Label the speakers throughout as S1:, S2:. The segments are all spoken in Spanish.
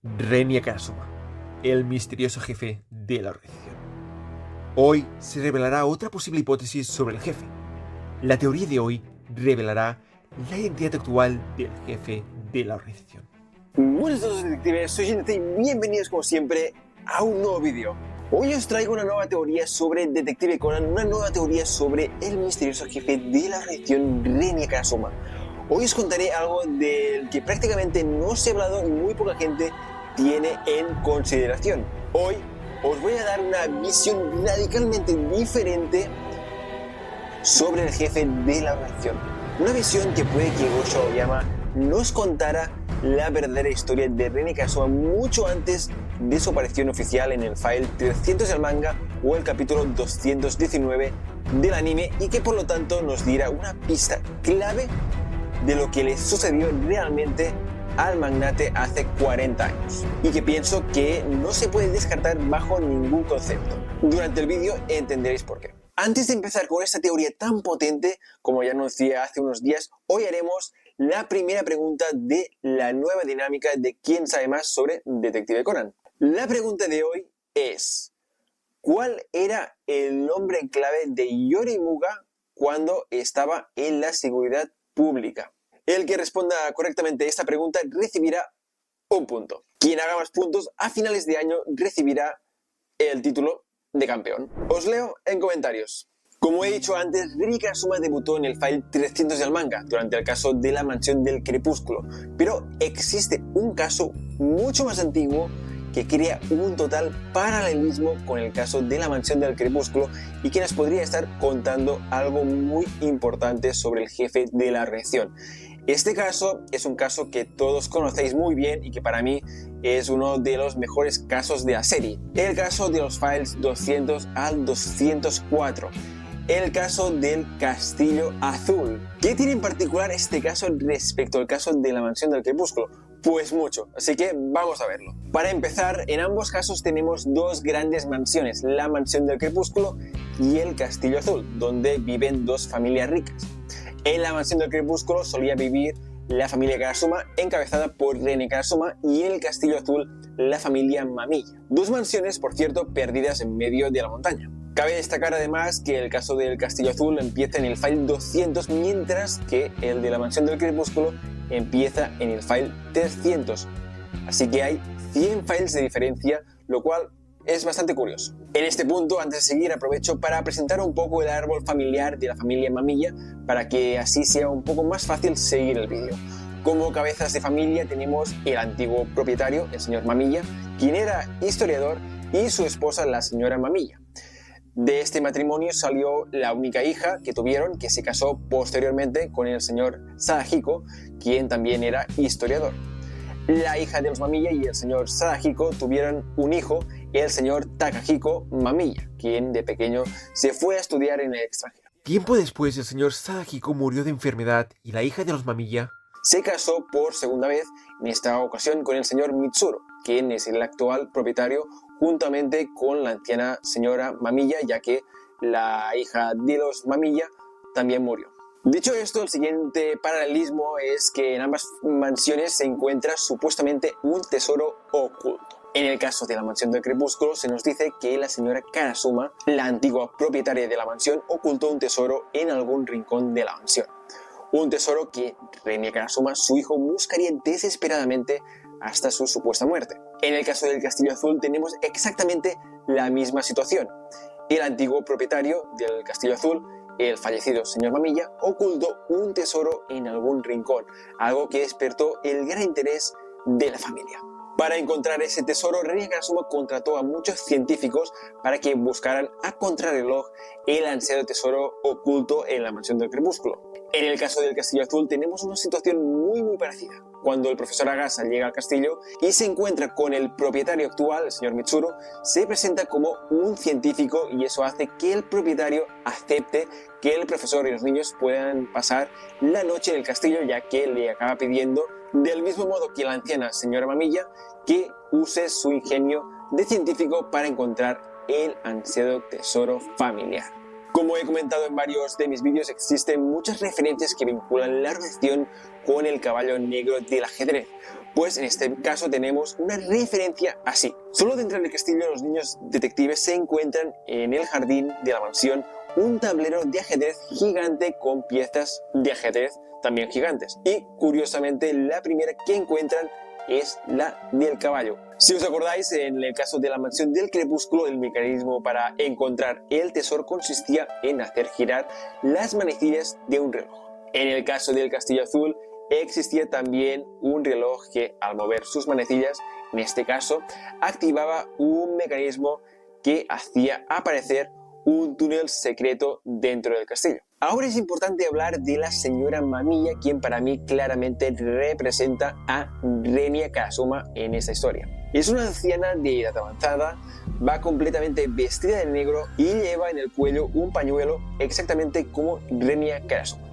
S1: Renya Karasuma, el misterioso jefe de la organización. Hoy se revelará otra posible hipótesis sobre el jefe. La teoría de hoy revelará la identidad actual del jefe de la organización.
S2: Buenas a todos, detectives, soy Gente y bienvenidos como siempre a un nuevo vídeo. Hoy os traigo una nueva teoría sobre Detective Conan, una nueva teoría sobre el misterioso jefe de la organización, Renya Karasuma. Hoy os contaré algo del que prácticamente no se ha hablado y muy poca gente tiene en consideración. Hoy os voy a dar una visión radicalmente diferente sobre el jefe de la organización. Una visión que puede que Gosho Aoyama nos contara la verdadera historia de Renya Karasuma mucho antes de su aparición oficial en el file 300 del manga o el capítulo 219 del anime, y que por lo tanto nos diera una pista clave de lo que le sucedió realmente al magnate hace 40 años, y que pienso que no se puede descartar bajo ningún concepto. Durante el vídeo entenderéis por qué. Antes de empezar con esta teoría tan potente, como ya anuncié hace unos días, hoy haremos la primera pregunta de la nueva dinámica de ¿Quién sabe más sobre Detective Conan? La pregunta de hoy es: ¿cuál era el nombre en clave de Yorimuga cuando estaba en la seguridad pública? El que responda correctamente a esta pregunta recibirá un punto. Quien haga más puntos a finales de año recibirá el título de campeón. Os leo en comentarios. Como he dicho antes, Renya Karasuma debutó en el file 300 del manga durante el caso de la mansión del crepúsculo, pero existe un caso mucho más antiguo que crea un total paralelismo con el caso de la mansión del crepúsculo y que nos podría estar contando algo muy importante sobre el jefe de la organización. Este caso es un caso que todos conocéis muy bien y que para mí es uno de los mejores casos de la serie. El caso de los files 200 al 204. El caso del Castillo Azul. ¿Qué tiene en particular este caso respecto al caso de la mansión del crepúsculo? Pues mucho, así que vamos a verlo. Para empezar, en ambos casos tenemos dos grandes mansiones, la mansión del crepúsculo y el Castillo Azul, donde viven dos familias ricas. En la mansión del crepúsculo solía vivir la familia Karasuma, encabezada por Renya Karasuma, y en el Castillo Azul la familia Mamiya. Dos mansiones, por cierto, perdidas en medio de la montaña. Cabe destacar además que el caso del Castillo Azul empieza en el file 200, mientras que el de la mansión del crepúsculo empieza en el file 300. Así que hay 100 files de diferencia, lo cual es bastante curioso. En este punto, antes de seguir, aprovecho para presentar un poco el árbol familiar de la familia Mamiya, para que así sea un poco más fácil seguir el vídeo. Como cabezas de familia tenemos el antiguo propietario, el señor Mamiya, quien era historiador, y su esposa, la señora Mamiya. De este matrimonio salió la única hija que tuvieron, que se casó posteriormente con el señor Sadahiko, quien también era historiador. La hija de los Mamiya y el señor Sadahiko tuvieron un hijo, el señor Takahiko Mamiya, quien de pequeño se fue a estudiar en el extranjero.
S1: Tiempo después, el señor Sadahiko murió de enfermedad y la hija de los Mamiya
S2: se casó por segunda vez, en esta ocasión con el señor Mitsuru, quien es el actual propietario, juntamente con la anciana señora Mamiya, ya que la hija de los Mamiya también murió. Dicho esto, el siguiente paralelismo es que en ambas mansiones se encuentra supuestamente un tesoro oculto. En el caso de la mansión del crepúsculo se nos dice que la señora Karasuma, la antigua propietaria de la mansión, ocultó un tesoro en algún rincón de la mansión. Un tesoro que Renya Karasuma, su hijo, buscaría desesperadamente hasta su supuesta muerte. En el caso del Castillo Azul tenemos exactamente la misma situación. El antiguo propietario del Castillo Azul, el fallecido señor Mamiya, ocultó un tesoro en algún rincón, algo que despertó el gran interés de la familia. Para encontrar ese tesoro, Renya Karasuma contrató a muchos científicos para que buscaran a contrarreloj el ansiado tesoro oculto en la mansión del crepúsculo. En el caso del Castillo Azul tenemos una situación muy parecida. Cuando el profesor Agasa llega al castillo y se encuentra con el propietario actual, el señor Mitsuru, se presenta como un científico, y eso hace que el propietario acepte que el profesor y los niños puedan pasar la noche en el castillo, ya que le acaba pidiendo, del mismo modo que la anciana señora Mamiya, que use su ingenio de científico para encontrar el ansiado tesoro familiar. Como he comentado en varios de mis vídeos, existen muchas referencias que vinculan la organización con el caballo negro del ajedrez. Pues en este caso tenemos una referencia así. Solo dentro del castillo los niños detectives se encuentran en el jardín de la mansión un tablero de ajedrez gigante con piezas de ajedrez también gigantes. Y curiosamente la primera que encuentran es la del caballo. Si os acordáis, en el caso de la mansión del crepúsculo, el mecanismo para encontrar el tesoro consistía en hacer girar las manecillas de un reloj. En el caso del castillo azul, existía también un reloj que, al mover sus manecillas, en este caso, activaba un mecanismo que hacía aparecer un túnel secreto dentro del castillo. Ahora es importante hablar de la señora Mamiya, quien para mí claramente representa a Renya Karasuma en esta historia. Es una anciana de edad avanzada, va completamente vestida de negro y lleva en el cuello un pañuelo exactamente como Renya Karasuma.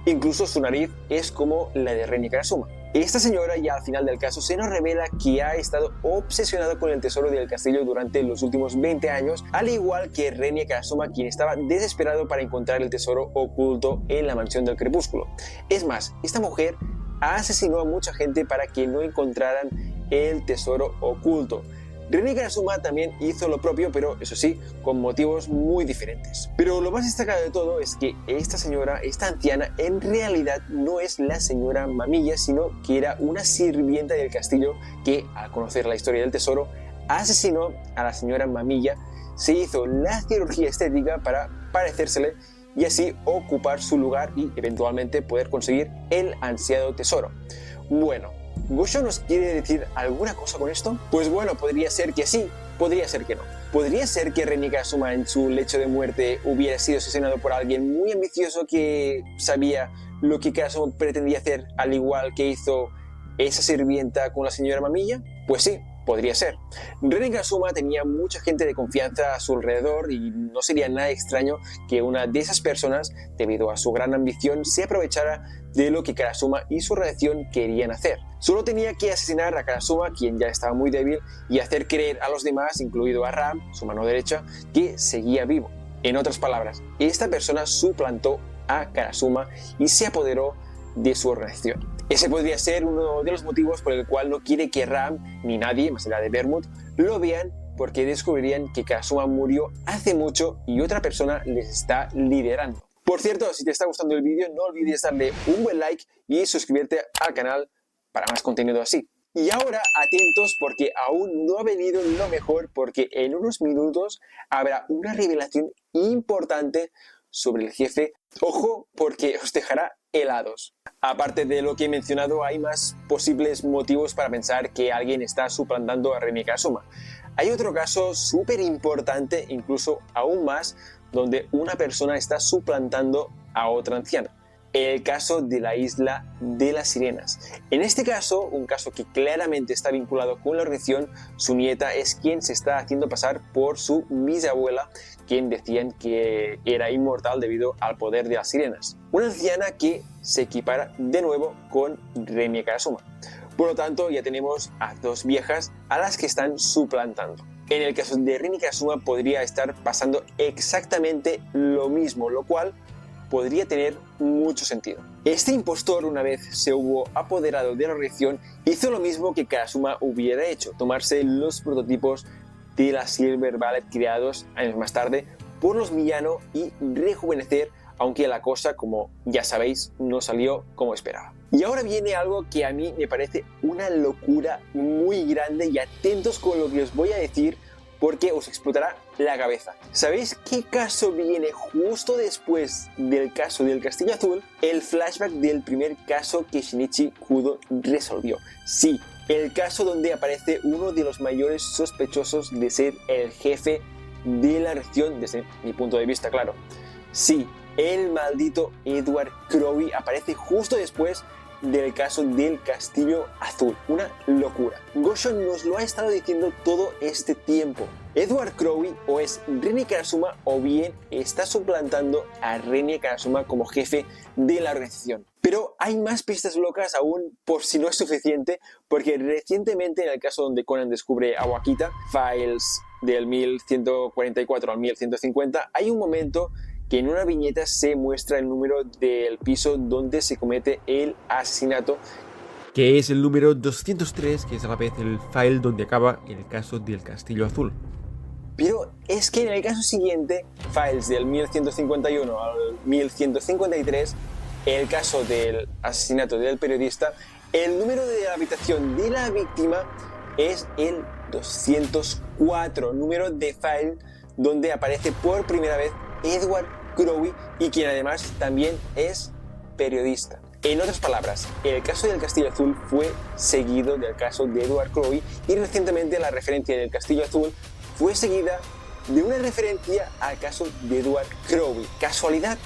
S2: Incluso su nariz es como la de Renya Karasuma. Esta señora ya al final del caso se nos revela que ha estado obsesionada con el tesoro del castillo durante los últimos 20 años, al igual que Renya Karasuma, quien estaba desesperado para encontrar el tesoro oculto en la mansión del crepúsculo. Es más, esta mujer asesinó a mucha gente para que no encontraran el tesoro oculto. Renya Karasuma también hizo lo propio, pero eso sí, con motivos muy diferentes. Pero lo más destacado de todo es que esta señora, esta anciana, en realidad no es la señora Mamiya, sino que era una sirvienta del castillo que, al conocer la historia del tesoro, asesinó a la señora Mamiya, se hizo la cirugía estética para parecérsele y así ocupar su lugar y eventualmente poder conseguir el ansiado tesoro. Bueno, ¿Gosho nos quiere decir alguna cosa con esto? Pues bueno, podría ser que sí, podría ser que no. Podría ser que Renya Karasuma en su lecho de muerte hubiera sido asesinado por alguien muy ambicioso que sabía lo que Karasuma pretendía hacer, al igual que hizo esa sirvienta con la señora Mamiya. Pues sí, podría ser. Renya Karasuma tenía mucha gente de confianza a su alrededor y no sería nada extraño que una de esas personas, debido a su gran ambición, se aprovechara de lo que Karasuma y su redacción querían hacer. Solo tenía que asesinar a Karasuma, quien ya estaba muy débil, y hacer creer a los demás, incluido a Ram, su mano derecha, que seguía vivo. En otras palabras, esta persona suplantó a Karasuma y se apoderó de su organización. Ese podría ser uno de los motivos por el cual no quiere que Ram ni nadie, más allá de Vermouth, lo vean, porque descubrirían que Karasuma murió hace mucho y otra persona les está liderando. Por cierto, si te está gustando el vídeo, no olvides darle un buen like y suscribirte al canal para más contenido así. Y ahora atentos porque aún no ha venido lo mejor, porque en unos minutos habrá una revelación importante sobre el jefe. Ojo, porque os dejará helados. Aparte de lo que he mencionado, hay más posibles motivos para pensar que alguien está suplantando a Renya Karasuma. Hay otro caso súper importante, incluso aún más, donde una persona está suplantando a otra anciana. El caso de la isla de las sirenas. En este caso, un caso que claramente está vinculado con la organización, su nieta es quien se está haciendo pasar por su bisabuela, quien decían que era inmortal debido al poder de las sirenas. Una anciana que se equipara de nuevo con Renya Karasuma. Por lo tanto, ya tenemos a dos viejas a las que están suplantando. En el caso de Renya Karasuma podría estar pasando exactamente lo mismo, lo cual podría tener mucho sentido. Este impostor, una vez se hubo apoderado de la organización, hizo lo mismo que Karasuma hubiera hecho, tomarse los prototipos de la Silver Ballet creados años más tarde por los Miyano y rejuvenecer, aunque la cosa, como ya sabéis, no salió como esperaba. Y ahora viene algo que a mí me parece una locura muy grande, y atentos con lo que os voy a decir porque os explotará la cabeza. ¿Sabéis qué caso viene justo después del caso del Castillo Azul? El flashback del primer caso que Shinichi Kudo resolvió. Sí, el caso donde aparece uno de los mayores sospechosos de ser el jefe de la región, desde mi punto de vista, claro. Sí, el maldito Edward Crowley aparece justo después del caso del Castillo Azul. Una locura. Gosho nos lo ha estado diciendo todo este tiempo. Edward Crowley o es Renya Karasuma o bien está suplantando a Renya Karasuma como jefe de la organización. Pero hay más pistas locas aún, por si no es suficiente, porque recientemente, en el caso donde Conan descubre a Wakita, Files del 1144 al 1150, hay un momento que en una viñeta se muestra el número del piso donde se comete el asesinato
S1: que es el número 203, que es a la vez el file donde acaba el caso del Castillo Azul.
S2: Pero es que en el caso siguiente, files del 1151 al 1153, el caso del asesinato del periodista, el número de la habitación de la víctima es el 204, número de file donde aparece por primera vez Edward Crowley, y quien además también es periodista. En otras palabras, el caso del Castillo Azul fue seguido del caso de Edward Crowley, y recientemente la referencia del Castillo Azul fue seguida de una referencia al caso de Edward Crowley. ¿Casualidad?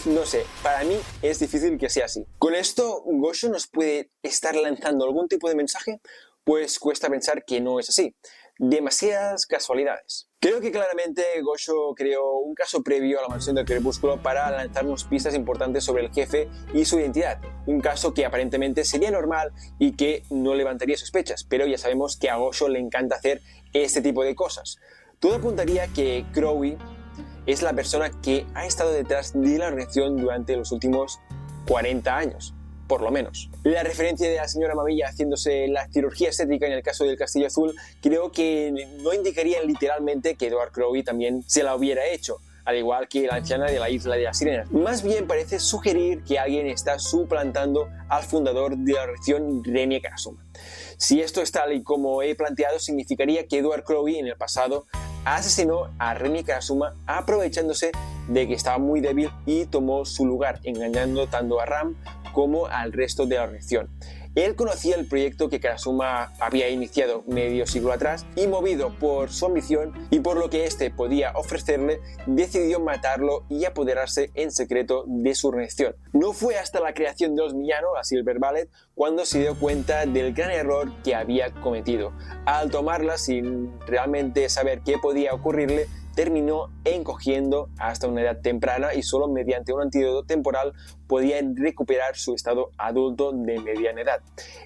S2: No sé, para mí es difícil que sea así. ¿Con esto Gosho nos puede estar lanzando algún tipo de mensaje? Pues cuesta pensar que no es así. Demasiadas casualidades. Creo que claramente Gosho creó un caso previo a la Mansión del Crepúsculo para lanzarnos pistas importantes sobre el jefe y su identidad. Un caso que aparentemente sería normal y que no levantaría sospechas, pero ya sabemos que a Gosho le encanta hacer este tipo de cosas. Todo apuntaría que Crowley es la persona que ha estado detrás de la reacción durante los últimos 40 años. Por lo menos. La referencia de la señora Mamilla haciéndose la cirugía estética en el caso del Castillo Azul creo que no indicaría literalmente que Edward Crowley también se la hubiera hecho, al igual que la anciana de la Isla de las Sirenas. Más bien parece sugerir que alguien está suplantando al fundador de la región, René Karasuma. Si esto es tal y como he planteado, significaría que Edward Crowley en el pasado asesinó a René Karasuma aprovechándose de que estaba muy débil y tomó su lugar, engañando tanto a Ram como al resto de la región. Él conocía el proyecto que Karasuma había iniciado medio siglo atrás y, movido por su ambición y por lo que éste podía ofrecerle, decidió matarlo y apoderarse en secreto de su región. No fue hasta la creación de los villanos, la Silver Ballet, cuando se dio cuenta del gran error que había cometido. Al tomarla sin realmente saber qué podía ocurrirle, terminó encogiendo hasta una edad temprana y solo mediante un antídoto temporal podía recuperar su estado adulto de mediana edad.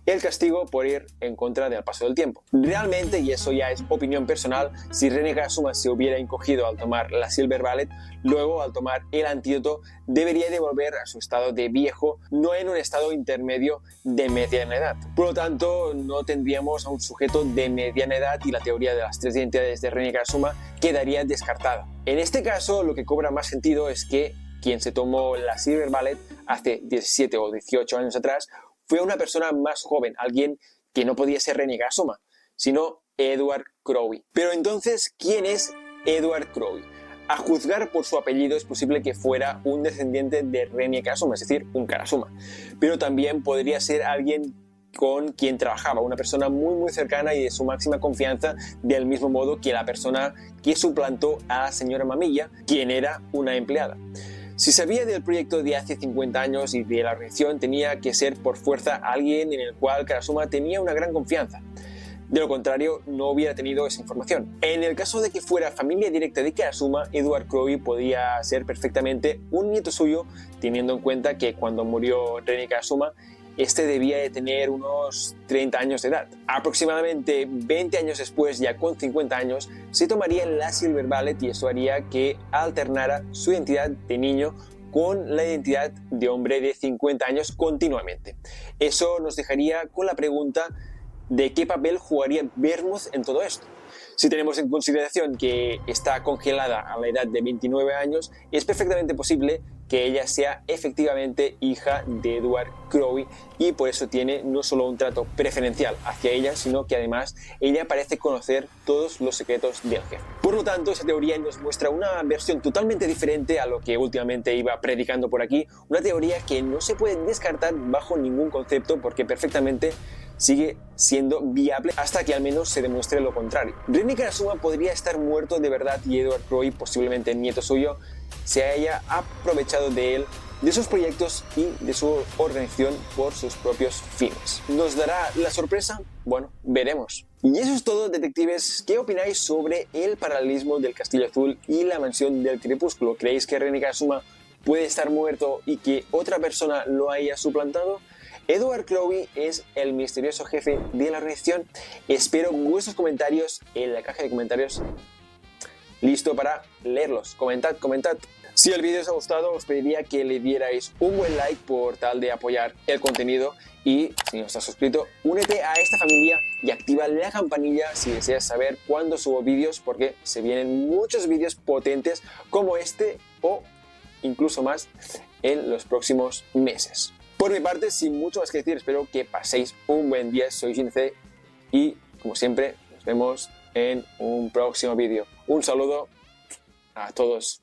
S2: El castigo por ir en contra del paso del tiempo. Realmente, y eso ya es opinión personal, si René Karasuma se hubiera encogido al tomar la Silver Ballet, luego al tomar el antídoto debería de volver a su estado de viejo, no en un estado intermedio de mediana edad. Por lo tanto, no tendríamos a un sujeto de mediana edad y la teoría de las tres identidades de René Karasuma quedaría descartada. En este caso, lo que cobra más sentido es que quien se tomó la Silver Ballet hace 17 o 18 años atrás fue una persona más joven, alguien que no podía ser René Karasuma, sino Edward Crowley. Pero entonces, ¿quién es Edward Crowley? A juzgar por su apellido es posible que fuera un descendiente de René Karasuma, es decir, un Karasuma. Pero también podría ser alguien con quien trabajaba, una persona muy cercana y de su máxima confianza, del mismo modo que la persona que suplantó a la señora Mamilla, quien era una empleada. Si sabía del proyecto de hace 50 años y de la reacción, tenía que ser por fuerza alguien en el cual Karasuma tenía una gran confianza. De lo contrario, no hubiera tenido esa información. En el caso de que fuera familia directa de Karasuma, Edward Crowley podía ser perfectamente un nieto suyo, teniendo en cuenta que cuando murió René Karasuma, este debía de tener unos 30 años de edad. Aproximadamente 20 años después, ya con 50 años, se tomaría la Silver Ballet y eso haría que alternara su identidad de niño con la identidad de hombre de 50 años continuamente. Eso nos dejaría con la pregunta de qué papel jugaría Vermouth en todo esto. Si tenemos en consideración que está congelada a la edad de 29 años, es perfectamente posible que ella sea efectivamente hija de Edward Crowley y por eso tiene no solo un trato preferencial hacia ella, sino que además ella parece conocer todos los secretos del jefe. Por lo tanto, esa teoría nos muestra una versión totalmente diferente a lo que últimamente iba predicando por aquí, una teoría que no se puede descartar bajo ningún concepto porque perfectamente sigue siendo viable hasta que al menos se demuestre lo contrario. René Karasuma podría estar muerto de verdad y Edward Crowley, posiblemente nieto suyo, se haya aprovechado de él, de sus proyectos y de su organización por sus propios fines. ¿Nos dará la sorpresa? Bueno, veremos. Y eso es todo, detectives. ¿Qué opináis sobre el paralelismo del Castillo Azul y la Mansión del Crepúsculo? ¿Creéis que René Karasuma puede estar muerto y que otra persona lo haya suplantado? Edward Crowley es el misterioso jefe de la reacción. Espero vuestros comentarios en la caja de comentarios. Listo para leerlos. Comentad. Si el vídeo os ha gustado, os pediría que le dierais un buen like por tal de apoyar el contenido, y si no estás suscrito, únete a esta familia y activa la campanilla si deseas saber cuándo subo vídeos, porque se vienen muchos vídeos potentes como este o incluso más en los próximos meses. Por mi parte, sin mucho más que decir, espero que paséis un buen día. Soy Shince y, como siempre, nos vemos en un próximo vídeo. Un saludo a todos.